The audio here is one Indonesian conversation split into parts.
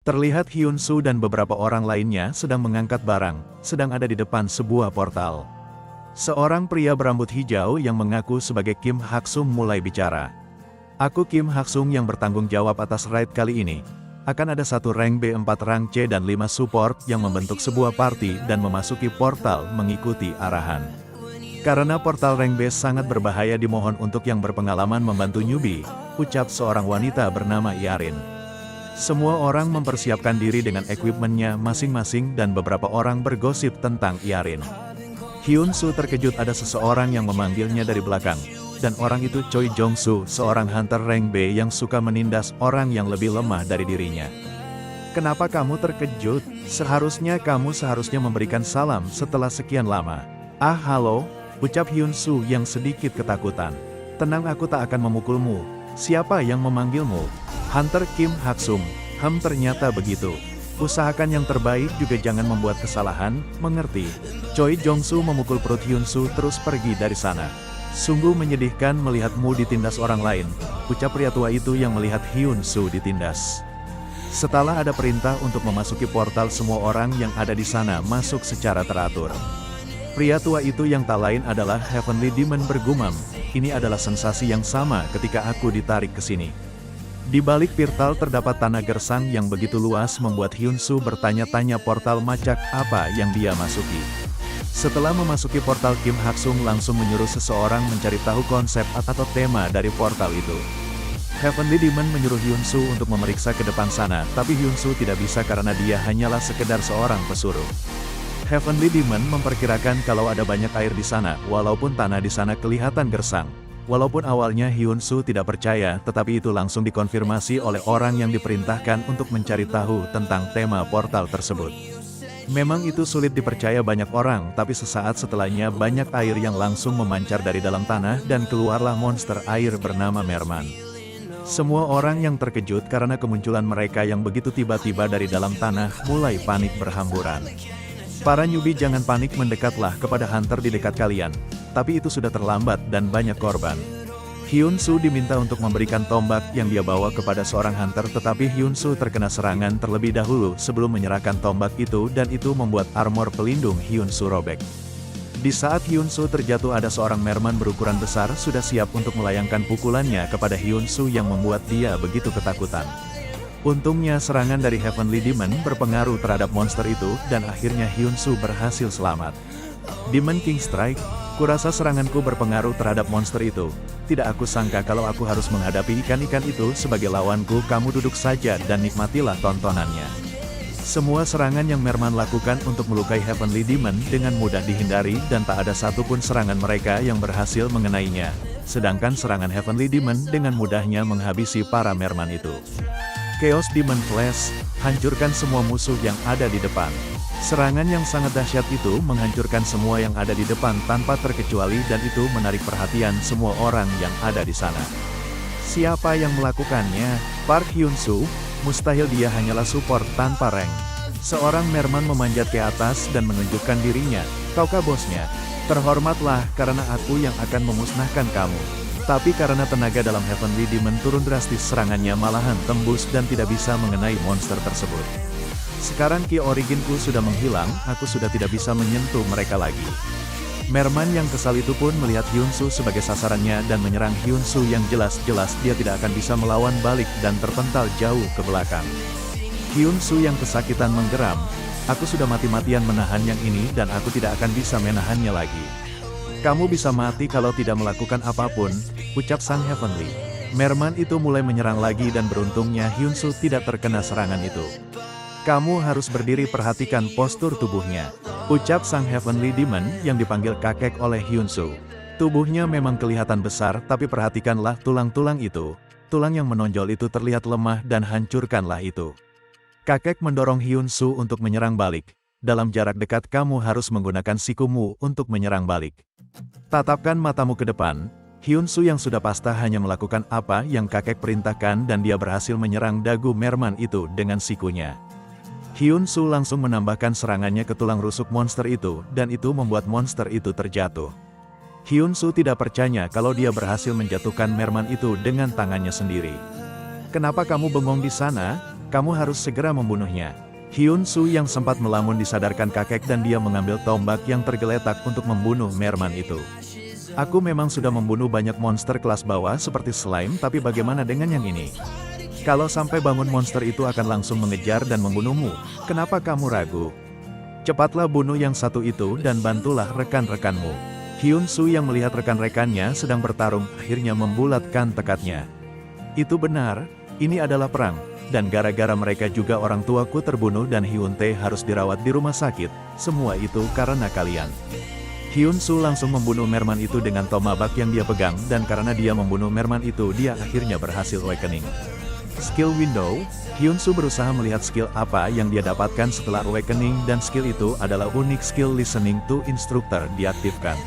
Terlihat Hyun Soo dan beberapa orang lainnya sedang mengangkat barang, sedang ada di depan sebuah portal. Seorang pria berambut hijau yang mengaku sebagai Kim Hak-sung mulai bicara. Aku Kim Hak-sung yang bertanggung jawab atas raid kali ini. Akan ada satu rank B, 4 rank C dan 5 support yang membentuk sebuah party dan memasuki portal mengikuti arahan. Karena portal rank B sangat berbahaya, dimohon untuk yang berpengalaman membantu newbie, ucap seorang wanita bernama Yarin. Semua orang mempersiapkan diri dengan equipmentnya masing-masing dan beberapa orang bergosip tentang Yarin. Hyun Soo terkejut ada seseorang yang memanggilnya dari belakang. Dan orang itu Choi Jong-soo, seorang hunter rank B yang suka menindas orang yang lebih lemah dari dirinya. Kenapa kamu terkejut? Seharusnya kamu memberikan salam setelah sekian lama. Ah halo, ucap Hyun Soo yang sedikit ketakutan. Tenang, aku tak akan memukulmu. Siapa yang memanggilmu? Hunter Kim Hak-sung. Ternyata begitu. Usahakan yang terbaik, juga jangan membuat kesalahan, mengerti? Choi Jong-soo memukul perut Hyun Soo terus pergi dari sana. Sungguh menyedihkan melihatmu ditindas orang lain, ucap pria tua itu yang melihat Hyun Soo ditindas. Setelah ada perintah untuk memasuki portal, semua orang yang ada di sana masuk secara teratur. Pria tua itu yang tak lain adalah Heavenly Demon bergumam, ini adalah sensasi yang sama ketika aku ditarik ke sini. Di balik portal terdapat tanah gersang yang begitu luas membuat Hyun Soo bertanya-tanya portal macak apa yang dia masuki. Setelah memasuki portal, Kim Hak-sung langsung menyuruh seseorang mencari tahu konsep atau tema dari portal itu. Heavenly Demon menyuruh Hyun Soo untuk memeriksa ke depan sana, tapi Hyun Soo tidak bisa karena dia hanyalah sekedar seorang pesuruh. Heavenly Demon memperkirakan kalau ada banyak air di sana, walaupun tanah di sana kelihatan gersang. Walaupun awalnya Hyun Soo tidak percaya, tetapi itu langsung dikonfirmasi oleh orang yang diperintahkan untuk mencari tahu tentang tema portal tersebut. Memang itu sulit dipercaya banyak orang, tapi sesaat setelahnya banyak air yang langsung memancar dari dalam tanah dan keluarlah monster air bernama Merman. Semua orang yang terkejut karena kemunculan mereka yang begitu tiba-tiba dari dalam tanah mulai panik berhamburan. Para newbie jangan panik, mendekatlah kepada hunter di dekat kalian. Tapi itu sudah terlambat dan banyak korban. Hyun Soo diminta untuk memberikan tombak yang dia bawa kepada seorang hunter, tetapi Hyun Soo terkena serangan terlebih dahulu sebelum menyerahkan tombak itu dan itu membuat armor pelindung Hyun Soo robek. Di saat Hyun Soo terjatuh, ada seorang merman berukuran besar sudah siap untuk melayangkan pukulannya kepada Hyun Soo yang membuat dia begitu ketakutan. Untungnya serangan dari Heavenly Demon berpengaruh terhadap monster itu dan akhirnya Hyun Soo berhasil selamat. Demon King Strike, kurasa seranganku berpengaruh terhadap monster itu. Tidak aku sangka kalau aku harus menghadapi ikan-ikan itu sebagai lawanku. Kamu duduk saja dan nikmatilah tontonannya. Semua serangan yang Merman lakukan untuk melukai Heavenly Demon dengan mudah dihindari dan tak ada satupun serangan mereka yang berhasil mengenainya. Sedangkan serangan Heavenly Demon dengan mudahnya menghabisi para Merman itu. Chaos Demon Flash, hancurkan semua musuh yang ada di depan. Serangan yang sangat dahsyat itu menghancurkan semua yang ada di depan tanpa terkecuali dan itu menarik perhatian semua orang yang ada di sana. Siapa yang melakukannya? Park Hyun Soo, mustahil, dia hanyalah support tanpa rank. Seorang Merman memanjat ke atas dan menunjukkan dirinya. Kaukah bosnya? Terhormatlah karena aku yang akan memusnahkan kamu. Tapi karena tenaga dalam Heavenly Demon turun drastis, serangannya malahan tembus dan tidak bisa mengenai monster tersebut. Sekarang Ki Originku sudah menghilang, aku sudah tidak bisa menyentuh mereka lagi. Merman yang kesal itu pun melihat Hyun Soo sebagai sasarannya dan menyerang Hyun Soo yang jelas-jelas dia tidak akan bisa melawan balik dan terpental jauh ke belakang. Hyun Soo yang kesakitan menggeram, aku sudah mati-matian menahan yang ini dan aku tidak akan bisa menahannya lagi. Kamu bisa mati kalau tidak melakukan apapun, ucap sang Heavenly. Merman itu mulai menyerang lagi dan beruntungnya Hyun Soo tidak terkena serangan itu. Kamu harus berdiri, perhatikan postur tubuhnya, ucap sang Heavenly Demon yang dipanggil kakek oleh Hyun Soo. Tubuhnya memang kelihatan besar, tapi perhatikanlah tulang-tulang itu. Tulang yang menonjol itu terlihat lemah dan hancurkanlah itu. Kakek mendorong Hyun Soo untuk menyerang balik. Dalam jarak dekat kamu harus menggunakan sikumu untuk menyerang balik. Tatapkan matamu ke depan. Hyun Soo yang sudah pasta hanya melakukan apa yang kakek perintahkan dan dia berhasil menyerang dagu Merman itu dengan sikunya. Hyun Soo langsung menambahkan serangannya ke tulang rusuk monster itu dan itu membuat monster itu terjatuh. Hyun Soo tidak percaya kalau dia berhasil menjatuhkan Merman itu dengan tangannya sendiri. Kenapa kamu bengong di sana? Kamu harus segera membunuhnya. Hyun Soo yang sempat melamun disadarkan kakek dan dia mengambil tombak yang tergeletak untuk membunuh merman itu. Aku memang sudah membunuh banyak monster kelas bawah seperti slime, tapi bagaimana dengan yang ini? Kalau sampai bangun monster itu akan langsung mengejar dan membunuhmu, kenapa kamu ragu? Cepatlah bunuh yang satu itu dan bantulah rekan-rekanmu. Hyun Soo yang melihat rekan-rekannya sedang bertarung akhirnya membulatkan tekadnya. Itu benar, ini adalah perang. Dan gara-gara mereka juga orang tuaku terbunuh dan Hyun Tae harus dirawat di rumah sakit, semua itu karena kalian. Hyun Soo langsung membunuh merman itu dengan tomahawk yang dia pegang, dan karena dia membunuh merman itu dia akhirnya berhasil awakening. Skill window, Hyun Soo berusaha melihat skill apa yang dia dapatkan setelah awakening dan skill itu adalah unik skill listening to instructor diaktifkan.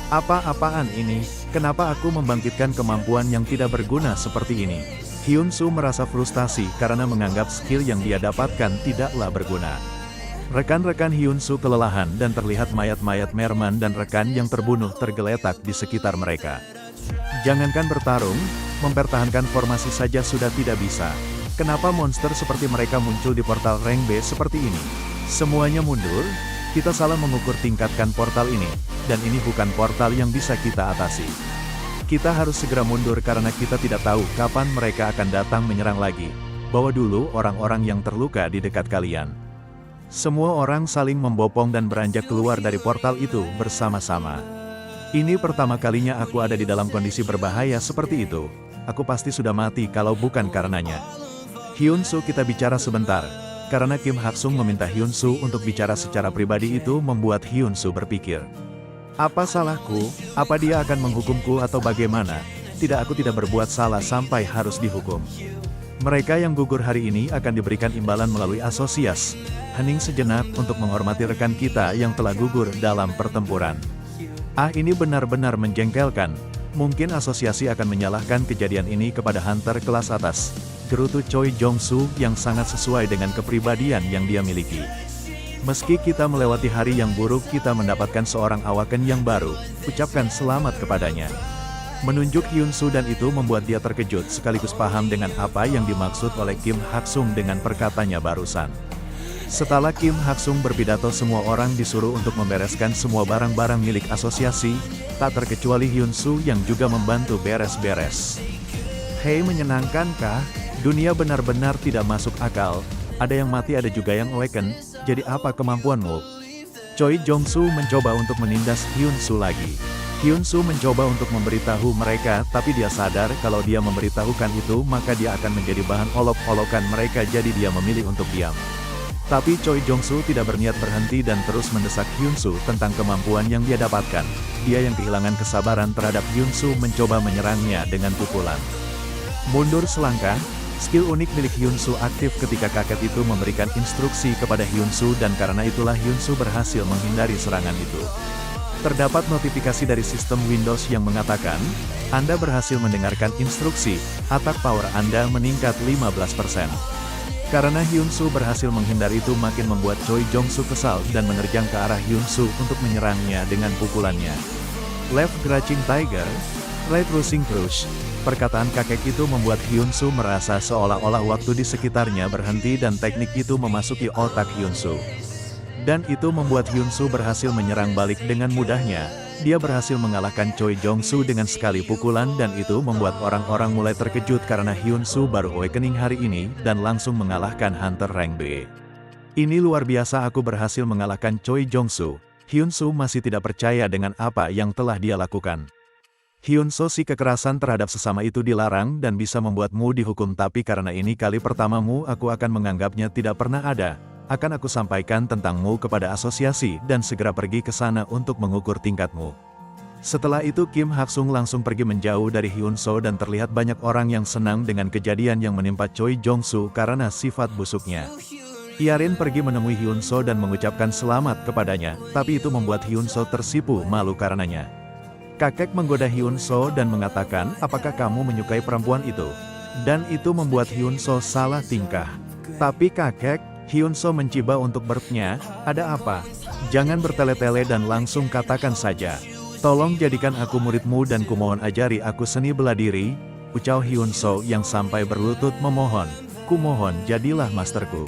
Apa-apaan ini? Kenapa aku membangkitkan kemampuan yang tidak berguna seperti ini? Hyun Soo merasa frustasi karena menganggap skill yang dia dapatkan tidaklah berguna. Rekan-rekan Hyun Soo kelelahan dan terlihat mayat-mayat merman dan rekan yang terbunuh tergeletak di sekitar mereka. Jangankan bertarung, mempertahankan formasi saja sudah tidak bisa. Kenapa monster seperti mereka muncul di portal rank B seperti ini? Semuanya mundur, kita salah mengukur tingkatkan portal ini, dan ini bukan portal yang bisa kita atasi. Kita harus segera mundur karena kita tidak tahu kapan mereka akan datang menyerang lagi. Bawa dulu orang-orang yang terluka di dekat kalian. Semua orang saling membopong dan beranjak keluar dari portal itu bersama-sama. Ini pertama kalinya aku ada di dalam kondisi berbahaya seperti itu. Aku pasti sudah mati kalau bukan karenanya. Hyun Soo, kita bicara sebentar. Karena Kim Hak-sung meminta Hyun Soo untuk bicara secara pribadi itu membuat Hyun Soo berpikir. Apa salahku? Apa dia akan menghukumku atau bagaimana? Tidak, aku tidak berbuat salah sampai harus dihukum. Mereka yang gugur hari ini akan diberikan imbalan melalui asosias. Hening sejenak untuk menghormati rekan kita yang telah gugur dalam pertempuran. Ah, ini benar-benar menjengkelkan. Mungkin asosiasi akan menyalahkan kejadian ini kepada hunter kelas atas. Gerutu Choi Jong-soo yang sangat sesuai dengan kepribadian yang dia miliki. Meski kita melewati hari yang buruk, kita mendapatkan seorang awaken yang baru, ucapkan selamat kepadanya. Menunjuk Hyun Soo dan itu membuat dia terkejut sekaligus paham dengan apa yang dimaksud oleh Kim Hak-sung dengan perkataannya barusan. Setelah Kim Hak-sung berpidato, semua orang disuruh untuk membereskan semua barang-barang milik asosiasi, tak terkecuali Hyun Soo yang juga membantu beres-beres. Hei, menyenangkankah? Dunia benar-benar tidak masuk akal. Ada yang mati, ada juga yang awaken. Jadi apa kemampuanmu? Choi Jong-soo mencoba untuk menindas Hyun Soo lagi. Hyun Soo mencoba untuk memberitahu mereka, tapi dia sadar kalau dia memberitahukan itu maka dia akan menjadi bahan olok-olokan mereka, jadi dia memilih untuk diam. Tapi Choi Jong-soo tidak berniat berhenti dan terus mendesak Hyun Soo tentang kemampuan yang dia dapatkan. Dia yang kehilangan kesabaran terhadap Hyun Soo mencoba menyerangnya dengan pukulan. Mundur selangkah. Skill unik milik Hyun Soo aktif ketika kakek itu memberikan instruksi kepada Hyun Soo dan karena itulah Hyun Soo berhasil menghindari serangan itu. Terdapat notifikasi dari sistem Windows yang mengatakan, Anda berhasil mendengarkan instruksi, attack power Anda meningkat 15%. Karena Hyun Soo berhasil menghindari itu makin membuat Choi Jong-soo kesal dan menerjang ke arah Hyun Soo untuk menyerangnya dengan pukulannya. Left Crouching Tiger, Right Rushing Crush. Perkataan kakek itu membuat Hyun Soo merasa seolah-olah waktu di sekitarnya berhenti dan teknik itu memasuki otak Hyun Soo. Dan itu membuat Hyun Soo berhasil menyerang balik dengan mudahnya. Dia berhasil mengalahkan Choi Jong-soo dengan sekali pukulan dan itu membuat orang-orang mulai terkejut karena Hyun Soo baru awakening hari ini dan langsung mengalahkan hunter rank B. Ini luar biasa, aku berhasil mengalahkan Choi Jong-soo. Hyun Soo masih tidak percaya dengan apa yang telah dia lakukan. Hyun Soo, si kekerasan terhadap sesama itu dilarang dan bisa membuatmu dihukum, tapi karena ini kali pertamamu aku akan menganggapnya tidak pernah ada. Akan aku sampaikan tentangmu kepada asosiasi dan segera pergi ke sana untuk mengukur tingkatmu. Setelah itu Kim Hak-sung langsung pergi menjauh dari Hyun Soo dan terlihat banyak orang yang senang dengan kejadian yang menimpa Choi Jong-soo karena sifat busuknya. Yarin pergi menemui Hyun Soo dan mengucapkan selamat kepadanya, tapi itu membuat Hyun Soo tersipu malu karenanya. Kakek menggoda Hyun Soo dan mengatakan, apakah kamu menyukai perempuan itu? Dan itu membuat Hyun Soo salah tingkah. Tapi kakek, Hyun Soo menciba untuk bertanya, ada apa? Jangan bertele-tele dan langsung katakan saja. Tolong jadikan aku muridmu dan kumohon ajari aku seni bela diri, ucap Hyun Soo yang sampai berlutut memohon. Kumohon jadilah masterku.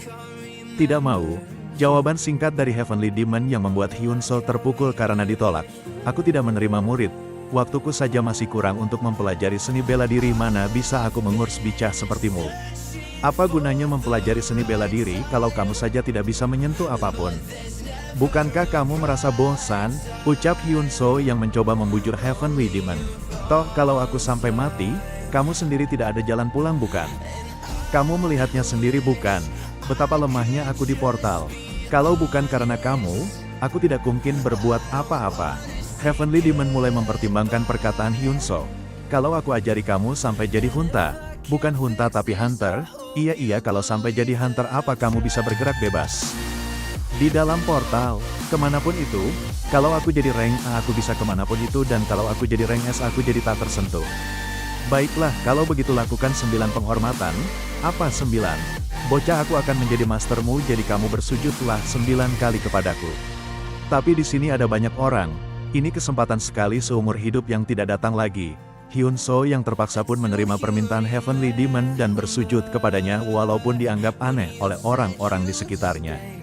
Tidak mau. Jawaban singkat dari Heavenly Demon yang membuat Hyunseo terpukul karena ditolak. Aku tidak menerima murid. Waktuku saja masih kurang untuk mempelajari seni bela diri, mana bisa aku mengurus bicah sepertimu. Apa gunanya mempelajari seni bela diri kalau kamu saja tidak bisa menyentuh apapun? Bukankah kamu merasa bosan? Ucap Hyunseo yang mencoba membujuk Heavenly Demon. Toh kalau aku sampai mati, kamu sendiri tidak ada jalan pulang bukan? Kamu melihatnya sendiri bukan? Betapa lemahnya aku di portal. Kalau bukan karena kamu, aku tidak mungkin berbuat apa-apa. Heavenly Demon mulai mempertimbangkan perkataan Hyunseo. Kalau aku ajari kamu sampai jadi hunta, bukan hunta tapi hunter, iya kalau sampai jadi hunter apa kamu bisa bergerak bebas? Di dalam portal, kemanapun itu, kalau aku jadi rank A aku bisa kemanapun itu dan kalau aku jadi rank S aku jadi tak tersentuh. Baiklah, kalau begitu lakukan 9 penghormatan. Apa 9? Bocah, aku akan menjadi mastermu, jadi kamu bersujudlah 9 kali kepadaku. Tapi di sini ada banyak orang. Ini kesempatan sekali seumur hidup yang tidak datang lagi. Hyunseo yang terpaksa pun menerima permintaan Heavenly Demon dan bersujud kepadanya walaupun dianggap aneh oleh orang-orang di sekitarnya.